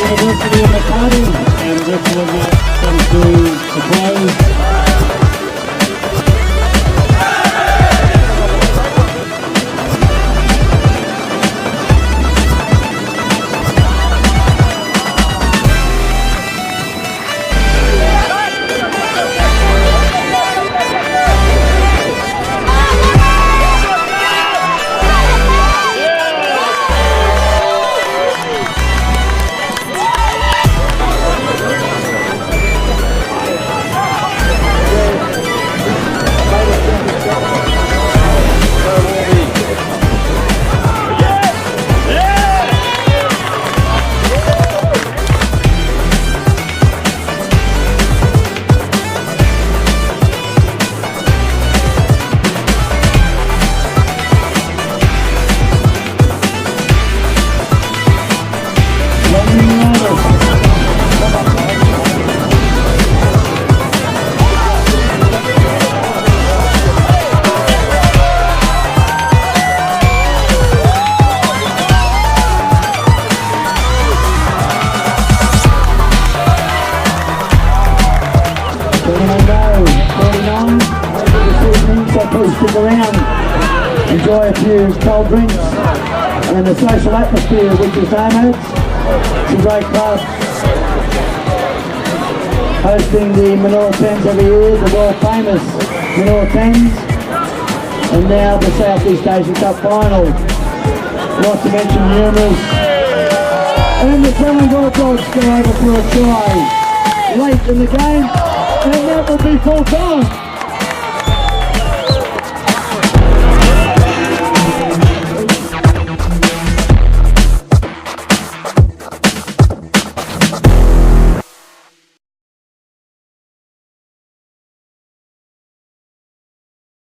University of Makati, and this will come to a close. Enjoy a few cold drinks and the social atmosphere which is Nomads. It's a great club hosting the Manila 10s every year, the world famous Manila 10s, and now the Southeast Asian Cup final. Not to mention numerous. And the Selangor Dogs go over for a try late in the game, and that will be full time.